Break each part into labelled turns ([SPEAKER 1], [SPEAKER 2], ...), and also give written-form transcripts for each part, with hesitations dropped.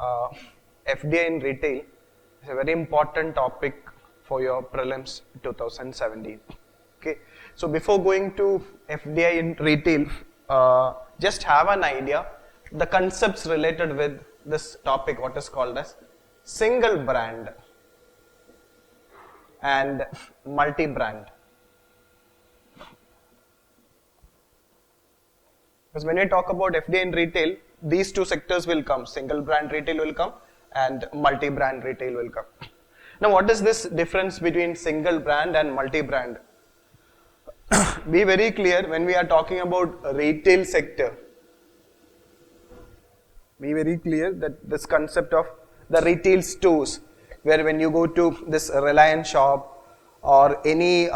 [SPEAKER 1] uh, FDI in retail is a very important topic for your prelims 2017. Okay, so before going to FDI in retail, just have an idea the concepts related with this topic, what is called as single brand and multi-brand. Because when we talk about FDI in retail, these two sectors will come, single brand retail will come and multi-brand retail will come. Now what is this difference between single brand and multi-brand? Be very clear when we are talking about retail sector. Be very clear that this concept of the retail stores, where when you go to this Reliance shop or any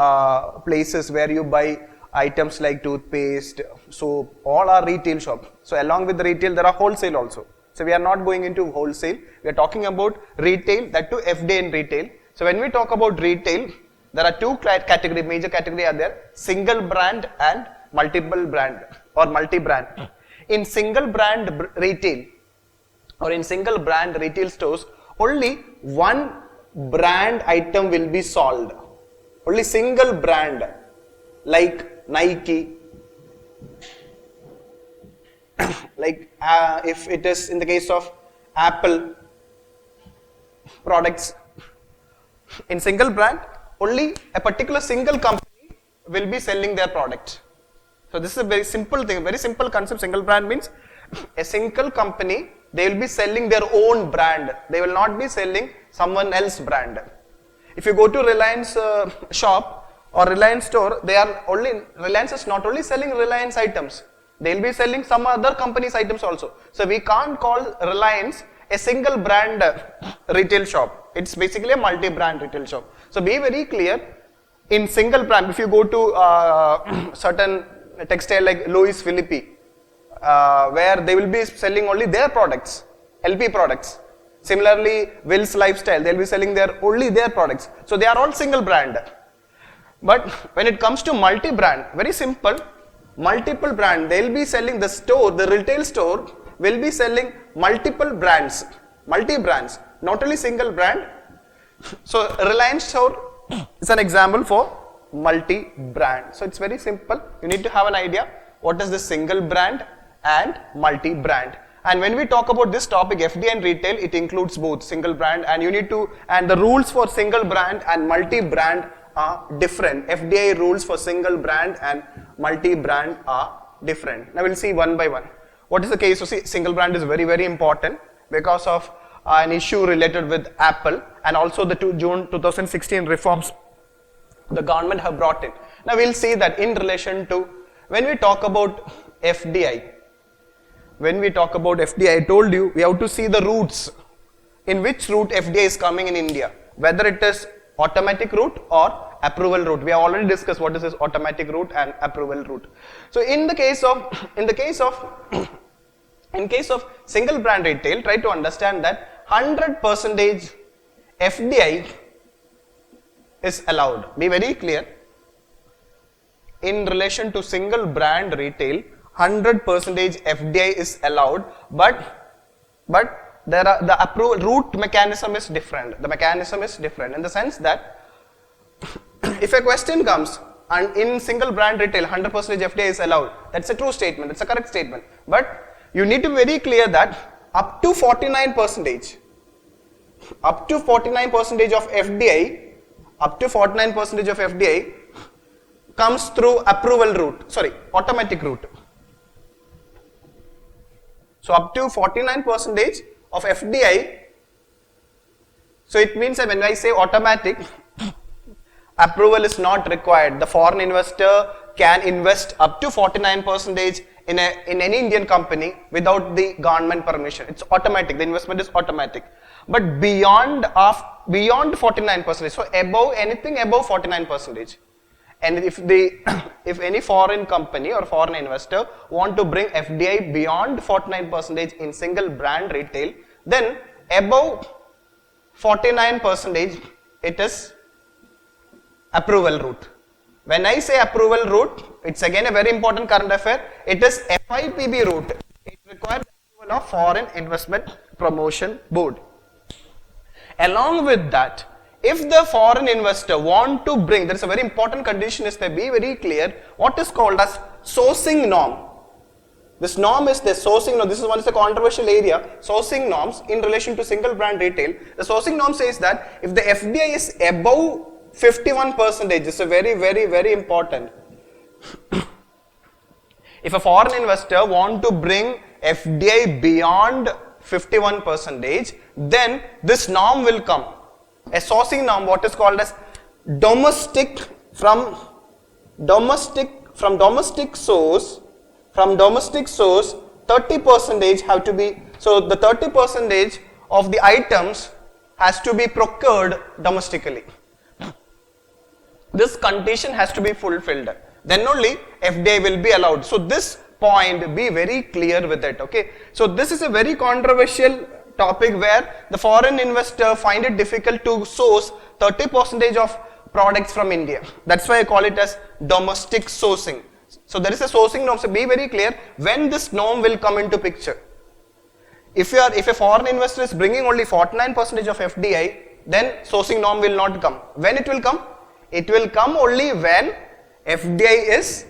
[SPEAKER 1] places where you buy items like toothpaste, soap, all are retail shop. So along with the retail, there are wholesale also. So we are not going into wholesale. We are talking about retail, that too FDI in retail. So when we talk about retail, there are two categories, major categories are there, single brand and multiple brand or multi-brand. In single brand retail or in single brand retail stores, only one brand item will be sold. Only single brand like Nike, like if it is in the case of Apple products, in single brand, only a particular single company will be selling their product. So this is a very simple thing, very simple concept. Single brand means a single company, they will be selling their own brand. They will not be selling someone else's brand. If you go to Reliance shop or Reliance store, Reliance is not only selling Reliance items, they will be selling some other company's items also. So we can't call Reliance a single brand retail shop. It's basically a multi-brand retail shop. So be very clear, in single brand, if you go to certain textile like Louis Philippe, where they will be selling only their products, LP products. Similarly, Will's Lifestyle, they will be selling only their products. So they are all single brand. But when it comes to multi-brand, very simple, multiple brand, they will be selling the store, the retail store will be selling multiple brands, multi-brands, not only single brand. So Reliance store is an example for multi-brand. So it's very simple. You need to have an idea what is the single brand and multi-brand. And when we talk about this topic, FDI and retail, it includes both single brand and and the rules for single brand and multi-brand are different. FDI rules for single brand and multi-brand are different. Now we'll see one by one. What is the case? So see, single brand is very, very important because of an issue related with Apple and also the June 2016 reforms the government have brought in. Now we'll see that in relation to, when we talk about FDI, I told you we have to see the routes, in which route FDI is coming in India, whether it is automatic route or approval route. We have already discussed what is this automatic route and approval route. So in case of single brand retail, try to understand that 100% FDI is allowed. Be very clear. In relation to single brand retail, 100% FDI is allowed, but there are the approval route mechanism is different. The mechanism is different in the sense that if a question comes and in single brand retail 100% FDI is allowed, that's a true statement, that's a correct statement. But you need to be very clear that up to 49% of FDI comes through automatic route. So up to 49% of FDI, so it means that when I say automatic, approval is not required. The foreign investor can invest up to 49% in any Indian company without the government permission. It's automatic, the investment is automatic. But beyond 49%, so anything above 49%. And if any foreign company or foreign investor want to bring FDI beyond 49% in single brand retail, then above 49% it is approval route. When I say approval route, it's again a very important current affair. It is FIPB route. It requires approval of Foreign Investment Promotion Board. Along with that, if the foreign investor want to bring, there is a very important condition is to be very clear, what is called as sourcing norm. This norm is the sourcing norm. This is one of the controversial area, sourcing norms in relation to single brand retail. The sourcing norm says that if the FDI is above 51%, this is a very important. If a foreign investor want to bring FDI beyond 51%, then this norm will come. A sourcing norm, what is called as domestic source, 30% have to be, so the 30% of the items has to be procured domestically. This condition has to be fulfilled. Then only FDI will be allowed. So this point, be very clear with it. Okay. So this is a very controversial topic where the foreign investor find it difficult to source 30% of products from India. That's why I call it as domestic sourcing. So there is a sourcing norm. So be very clear when this norm will come into picture. If a foreign investor is bringing only 49% of FDI, then sourcing norm will not come. When it will come? It will come only when FDI is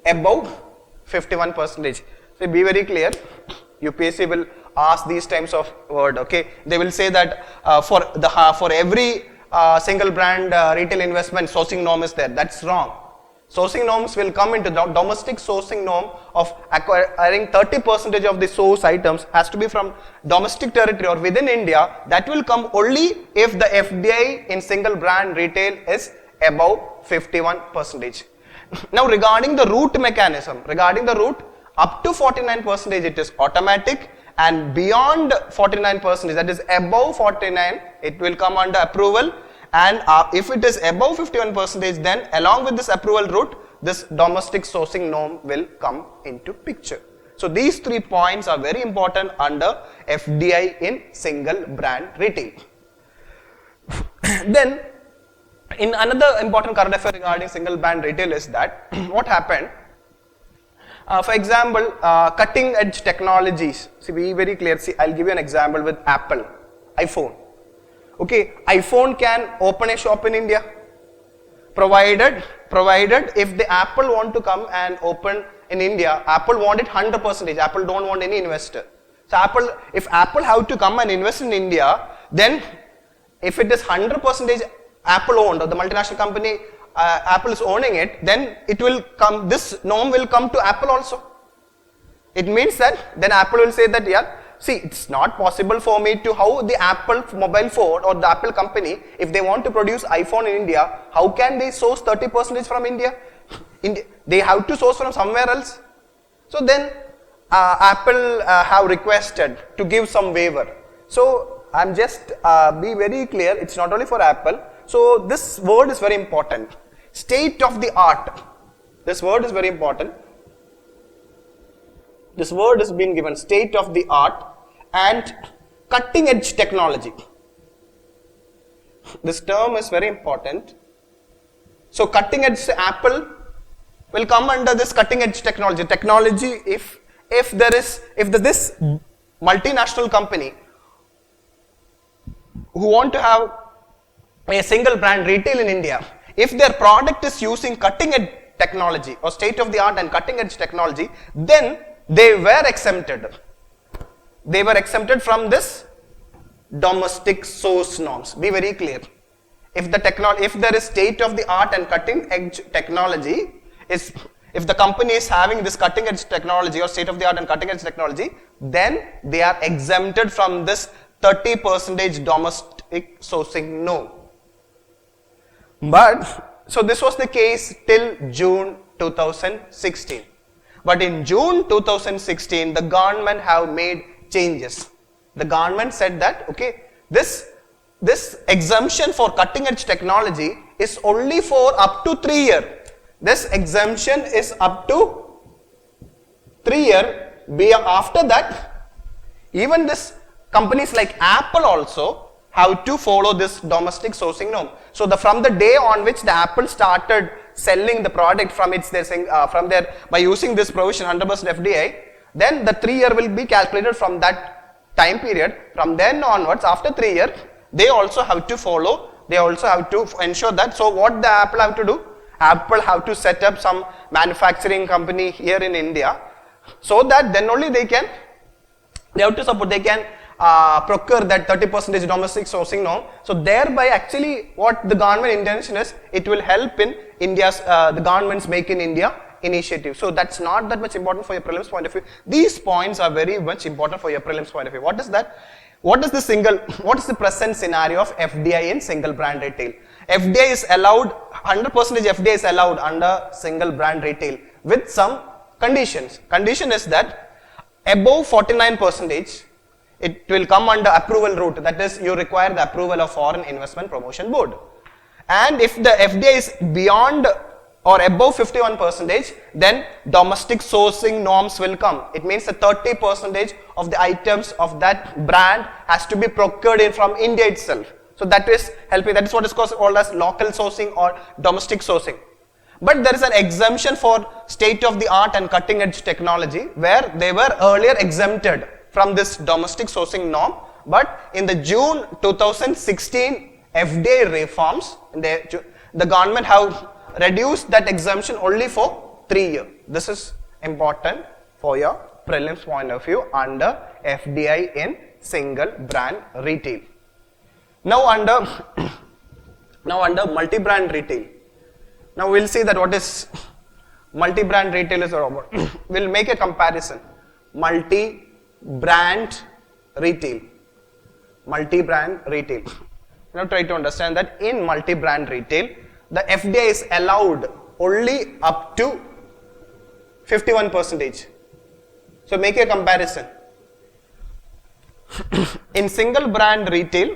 [SPEAKER 1] above 51%. So be very clear. UPSC will ask these types of word. Okay, they will say that for every single brand retail investment, sourcing norm is there. That's wrong. Sourcing norms will come into the domestic sourcing norm of acquiring 30% of the source items has to be from domestic territory or within India. That will come only if the FDI in single brand retail is above 51%. Now regarding the route mechanism, up to 49% it is automatic, and beyond 49%, that is above 49, it will come under approval. And if it is above 51%, then along with this approval route, this domestic sourcing norm will come into picture. So these 3 points are very important under FDI in single brand retail. Then in another important current affair regarding single brand retail is that what happened? For example, cutting edge technologies. See, be very clear. See, I'll give you an example with Apple, iPhone. Okay, iPhone can open a shop in India, provided if the Apple want to come and open in India, Apple want it 100%. Apple don't want any investor. So if Apple have to come and invest in India, then if it is 100% Apple owned or the multinational company Apple is owning it, then it will come. This norm will come to Apple also. It means that then Apple will say that, yeah, see, it's not possible for me to, how the Apple mobile phone or the Apple company, if they want to produce iPhone in India, how can they source 30% from India? They have to source from somewhere else. So then Apple have requested to give some waiver. So I'm just be very clear, it's not only for Apple. So this word is very important. State of the art. This word is very important. This word is being given, state of the art and cutting edge technology. This term is very important. So cutting edge, Apple will come under this cutting edge technology. If this multinational company who want to have a single brand retail in India, if their product is using cutting edge technology or state of the art and cutting edge technology, then they were exempted. They were exempted from this domestic source norms. Be very clear. If there is state of the art and cutting edge technology, if the company is having this cutting edge technology or state of the art and cutting edge technology, then they are exempted from this 30% domestic sourcing norm. But so this was the case till June 2016. But in June 2016, the government have made changes. The government said that, okay, this exemption for cutting edge technology is only for up to 3 years. This exemption is up to 3 years. After that, even this companies like Apple also have to follow this domestic sourcing norm. So from the day on which the Apple started selling the product by using this provision 100% FDI, then the 3-year will be calculated from that time period. From then onwards, after 3 years, they also have to follow, they also have to ensure that. So what the Apple have to do? Apple have to set up some manufacturing company here in India, so that then only they have to support, they can procure that 30% domestic sourcing norm. So thereby actually what the government intention is, it will help in India's, the government's Make in India initiative. So that's not that much important for your prelims point of view. These points are very much important for your prelims point of view. What is that? What is the present scenario of FDI in single brand retail? FDI is allowed, 100% FDI is allowed under single brand retail with some conditions. Condition is that above 49%, it will come under approval route. That is, you require the approval of Foreign Investment Promotion Board. And if the FDI is beyond or above 51%, then domestic sourcing norms will come. It means that 30% of the items of that brand has to be procured in from India itself. So that is helping, that is what is called as local sourcing or domestic sourcing. But there is an exemption for state of the art and cutting edge technology, where they were earlier exempted from this domestic sourcing norm. But in the June 2016 FDI reforms, the government have reduced that exemption only for 3 years. This is important for your prelims point of view under FDI in single brand retail. Now under multi-brand retail. Now we'll see that what is multi-brand retail is about. We'll make a comparison. Multi-brand retail. Multi-brand retail. Now try to understand that in multi-brand retail, the FDI is allowed only up to 51%. So make a comparison. In single brand retail,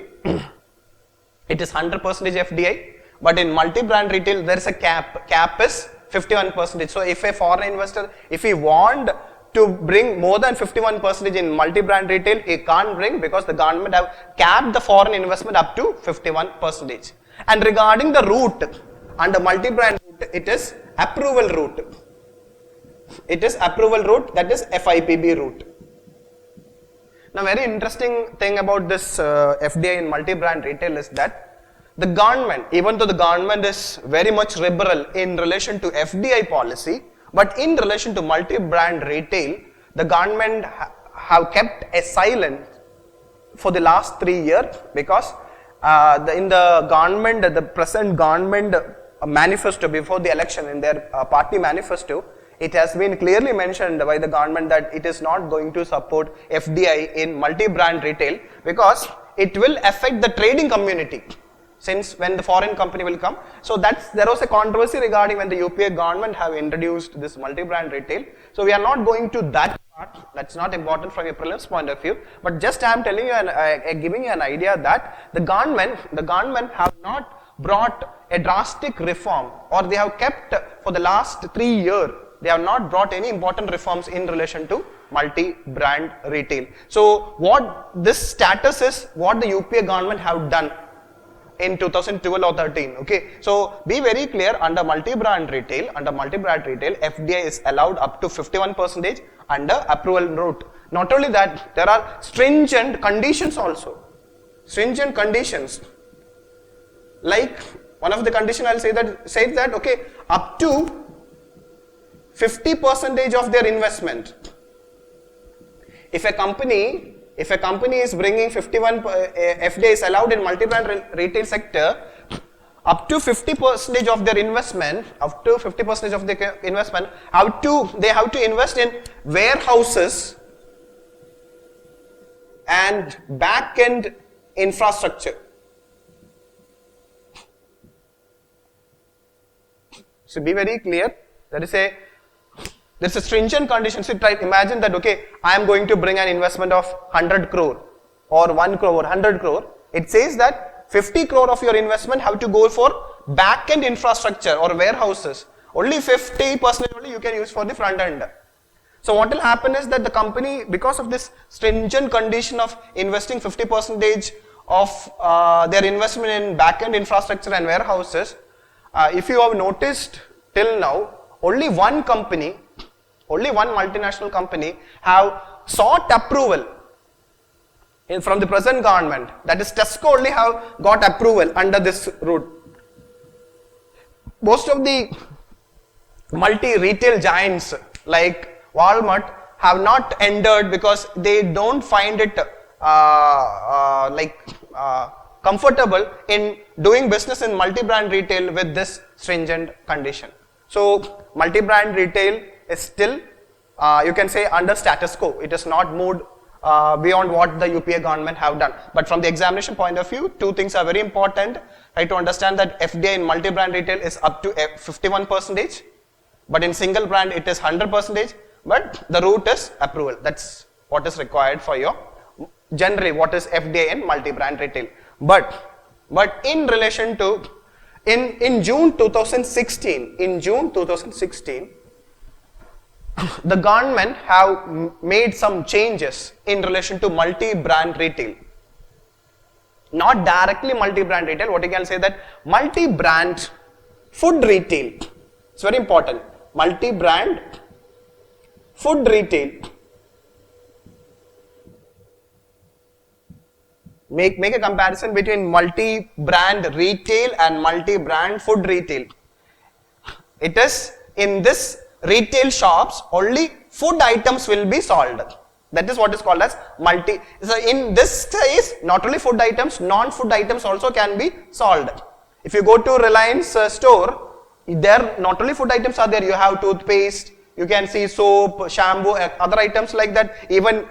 [SPEAKER 1] it is 100% FDI, but in multi-brand retail there is a cap. Cap is 51%. So if a foreign investor, if he want to bring more than 51% in multi-brand retail, he can't bring, because the government have capped the foreign investment up to 51%. And regarding the route, under multi-brand route, it is approval route. It is approval route, that is FIPB route. Now, very interesting thing about this FDI in multi-brand retail is that the government, even though the government is very much liberal in relation to FDI policy, but in relation to multi-brand retail, the government have kept a silent for the last 3 years, because in the government, the present government manifesto before the election, in their party manifesto, it has been clearly mentioned by the government that it is not going to support FDI in multi-brand retail, because it will affect the trading community, since when the foreign company will come. So there was a controversy regarding when the UPA government have introduced this multi-brand retail. So we are not going to that part. That's not important from your prelims point of view. But just I am telling you giving you an idea that the government have not brought a drastic reform, or they have kept for the last 3 years. They have not brought any important reforms in relation to multi-brand retail. So what this status is, what the UPA government have done in 2012 or 13. Okay, so be very clear, under multi-brand retail, FDI is allowed up to 51% under approval route. Not only that, there are stringent conditions also. Stringent conditions. Like one of the condition I'll say that says that okay, up to 50% of their investment. If a company is bringing 51, FDI is allowed in multi-brand retail sector, up to 50% of their investment, they have to invest in warehouses and back-end infrastructure. So be very clear. There's a stringent condition. So try imagine that okay, I am going to bring an investment of 100 crore or 1 crore or 100 crore. It says that 50 crore of your investment have to go for back-end infrastructure or warehouses. Only 50% only you can use for the front end. So what will happen is that the company, because of this stringent condition of investing 50% of their investment in back-end infrastructure and warehouses, if you have noticed till now, only one company Only one multinational company have sought approval from the present government. That is Tesco only have got approval under this route. Most of the multi-retail giants like Walmart have not entered because they don't find it comfortable in doing business in multi-brand retail with this stringent condition. So multi-brand retail is still you can say under status quo. It is not moved beyond what the UPA government have done. But from the examination point of view, two things are very important. Try to understand that FDI in multi-brand retail is up to 51%, but in single brand it is 100%, but the route is approval. That's what is required for your generally what is FDI in multi-brand retail. But in relation to in June 2016, the government have made some changes in relation to multi-brand retail. Not directly multi-brand retail, what you can say that multi-brand food retail. It's very important. Multi-brand food retail. Make a comparison between multi-brand retail and multi-brand food retail. It is in this retail shops only food items will be sold. That is what is called as multi. So in this case, not only food items, non-food items also can be sold. If you go to Reliance store, there not only food items are there. You have toothpaste, you can see soap, shampoo, other items like that. Even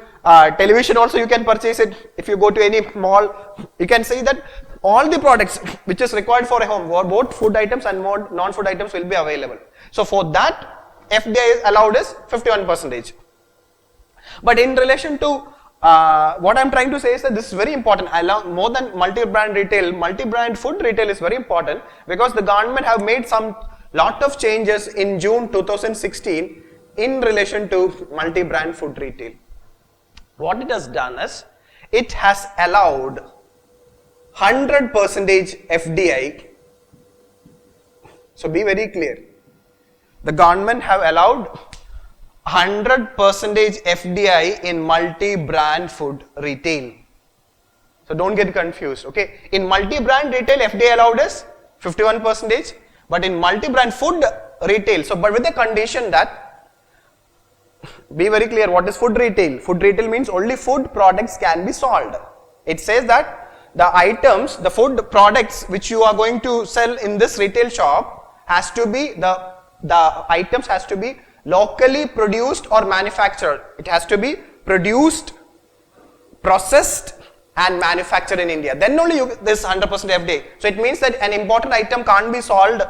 [SPEAKER 1] television also you can purchase it. If you go to any mall, you can see that all the products which is required for a home, both food items and more non-food items will be available. So for that, FDI is allowed is 51%. But in relation to what I am trying to say is that this is very important. More than multi-brand retail, multi-brand food retail is very important because the government have made some lot of changes in June 2016 in relation to multi-brand food retail. What it has done is, it has allowed 100% FDI. So be very clear. The government have allowed 100% FDI in multi-brand food retail. So don't get confused, okay? In multi-brand retail, FDI allowed is 51%, but in multi-brand food retail, so but with the condition that, be very clear, what is food retail? Food retail means only food products can be sold. It says that the items, the food products which you are going to sell in this retail shop has to be, the items has to be locally produced or manufactured. It has to be produced, processed and manufactured in India. Then only this 100% FDI. So it means that an important item can't be sold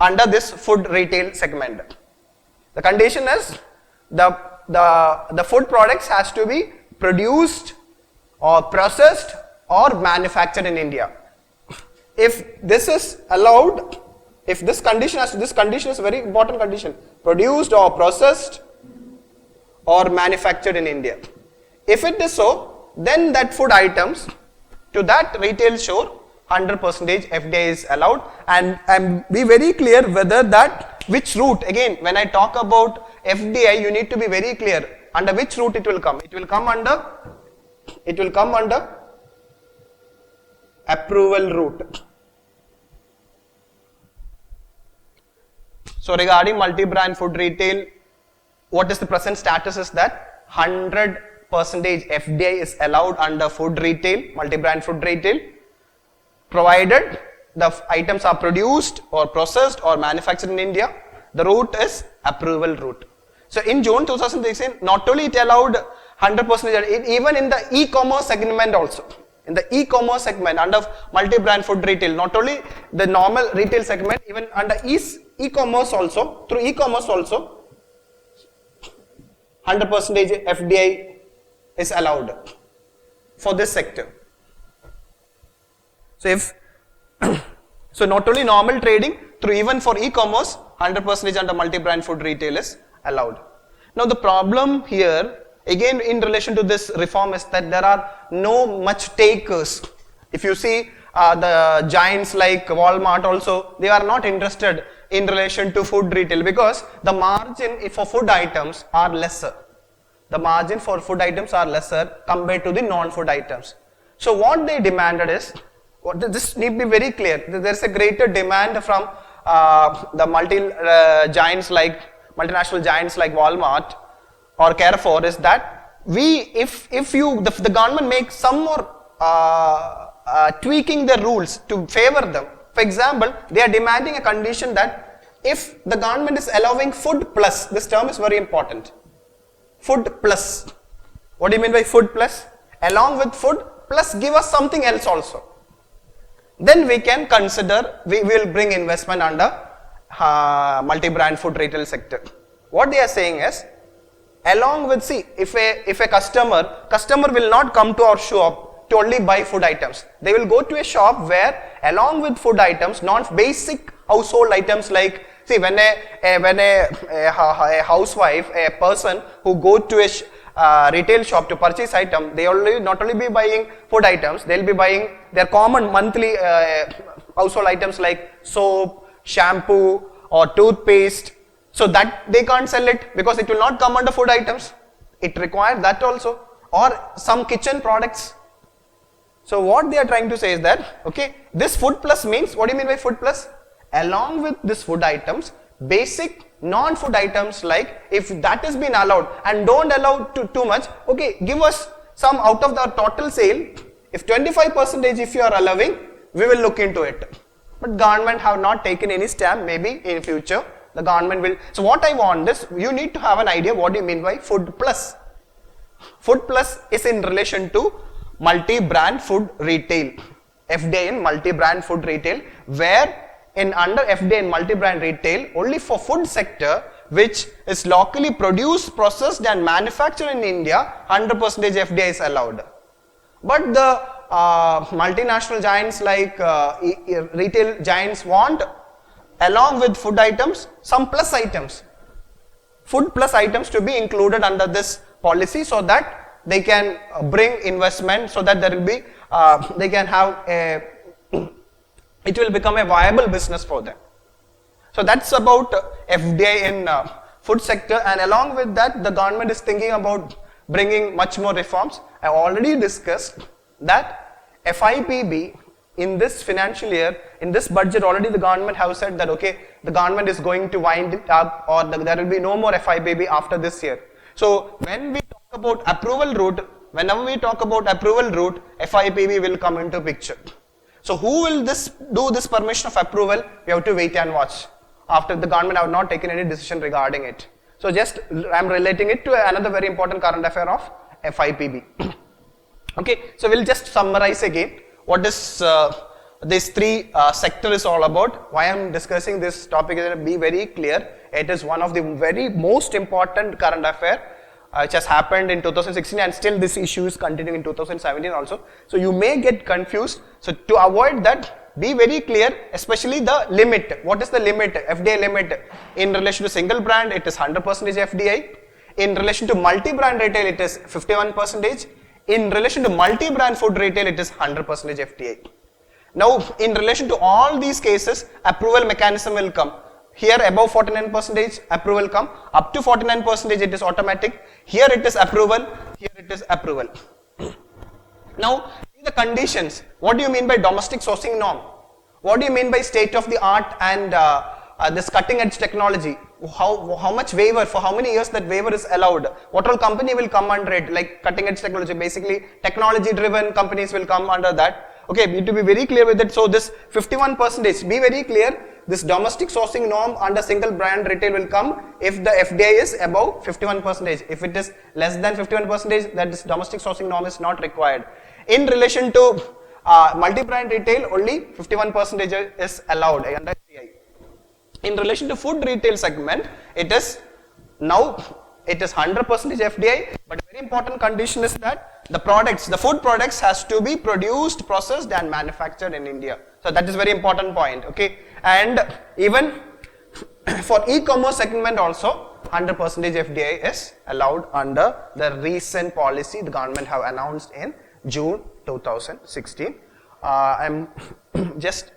[SPEAKER 1] under this food retail segment. The condition is the food products has to be produced or processed or manufactured in India. If this is allowed, if this condition is a very important condition, produced or processed or manufactured in India. If it is so, then that food items to that retail store 100% FDI is allowed, and be very clear whether that which route. Again, when I talk about FDI, you need to be very clear under which route it will come. It will come under approval route. So regarding multi-brand food retail, what is the present status is that 100% FDI is allowed under food retail, multi-brand food retail, provided the items are produced or processed or manufactured in India. The route is approval route. So in June 2016, not only it allowed 100%, even in the e-commerce segment also. In the e-commerce segment under multi-brand food retail, not only the normal retail segment, even under e-commerce also, through e-commerce also, 100% FDI is allowed for this sector. So so not only normal trading, through even for e-commerce, 100% under multi-brand food retail is allowed. Now the problem here, again in relation to this reform, is that there are no much takers. If you see the giants like Walmart also, they are not interested in relation to food retail, because the margin for food items are lesser. The margin for food items are lesser compared to the non-food items. So what they demanded is, this need to be very clear, there is a greater demand from the multinational giants like Walmart or Carrefour, is that if the government makes some more tweaking the rules to favor them. For example, they are demanding a condition that if the government is allowing food plus, this term is very important. Food plus. What do you mean by food plus? Along with food plus give us something else also. Then we can consider, we will bring investment under multi-brand food retail sector. What they are saying is, along with, see, if a customer will not come to our shop to only buy food items. They will go to a shop where along with food items, non-basic household items like, see, when a housewife, a person who go to a retail shop to purchase item, they not only be buying food items, they will be buying their common monthly household items like soap, shampoo or toothpaste. So that they can't sell it because it will not come under food items. It requires that also, or some kitchen products. So what they are trying to say is that, okay, this food plus means, what do you mean by food plus? Along with this food items, basic non-food items like, if that has been allowed and don't allow too much, okay, give us some out of the total sale. If 25% if you are allowing, we will look into it. But government have not taken any step, maybe in future the government will. So what I want is, you need to have an idea what do you mean by food plus. Food plus is in relation to multi-brand food retail, FDI in multi-brand food retail, where in under FDI in multi-brand retail, only for food sector which is locally produced, processed and manufactured in India, 100% FDI is allowed. But the multinational giants like retail giants want, along with food items, some plus items, food plus items to be included under this policy, so that they can bring investment, so that there will be, they can have a, it will become a viable business for them. So that's about FDI in food sector, and along with that the government is thinking about bringing much more reforms. I already discussed that FIPB in this financial year, in this budget already the government have said that, okay, the government is going to wind it up, or there will be no more FIPB after this year. So when we talk about approval route, whenever we talk about approval route, FIPB will come into picture. So who will do this permission of approval? We have to wait and watch. After the government have not taken any decision regarding it. So just I am relating it to another very important current affair of FIPB. Okay, so we'll just summarize again what is this three sector is all about. Why I am discussing this topic is to be very clear. It is one of the very most important current affair which has happened in 2016, and still this issue is continuing in 2017 also. So you may get confused. So to avoid that, be very clear, especially the limit. What is the limit? FDI limit. In relation to single brand, it is 100% FDI. In relation to multi-brand retail, it is 51%. In relation to multi-brand food retail, it is 100% FDI. Now, in relation to all these cases, approval mechanism will come. Here above 49% approval come, up to 49% it is automatic. Here it is approval, here it is approval. Now, the conditions. What do you mean by domestic sourcing norm? What do you mean by state of the art and this cutting edge technology? How much waiver, for how many years that waiver is allowed? What all company will come under it? Like cutting edge technology, basically technology driven companies will come under that. Okay, need to be very clear with it. So this 51%, be very clear. This domestic sourcing norm under single brand retail will come if the FDI is above 51%. If it is less than 51%, that this domestic sourcing norm is not required. In relation to multi-brand retail, only 51% is allowed under FDI. In relation to food retail segment, it is now, it is 100% FDI, but very important condition is that the products, the food products has to be produced, processed and manufactured in India. So that is very important point, okay. And even for e-commerce segment also, 100% FDI is allowed under the recent policy the government have announced in June 2016. I'm just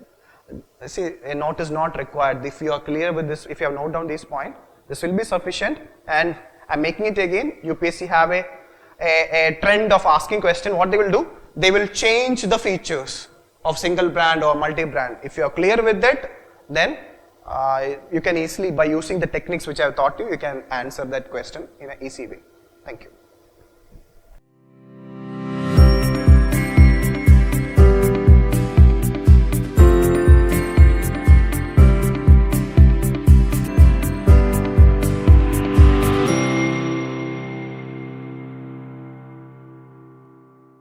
[SPEAKER 1] See, a note is not required. If you are clear with this, if you have noted down this point, this will be sufficient. And I'm making it again. UPSC have a trend of asking question. What they will do? They will change the features of single brand or multi-brand. If you are clear with that, then you can easily, by using the techniques which I have taught you, you can answer that question in an easy way. Thank you.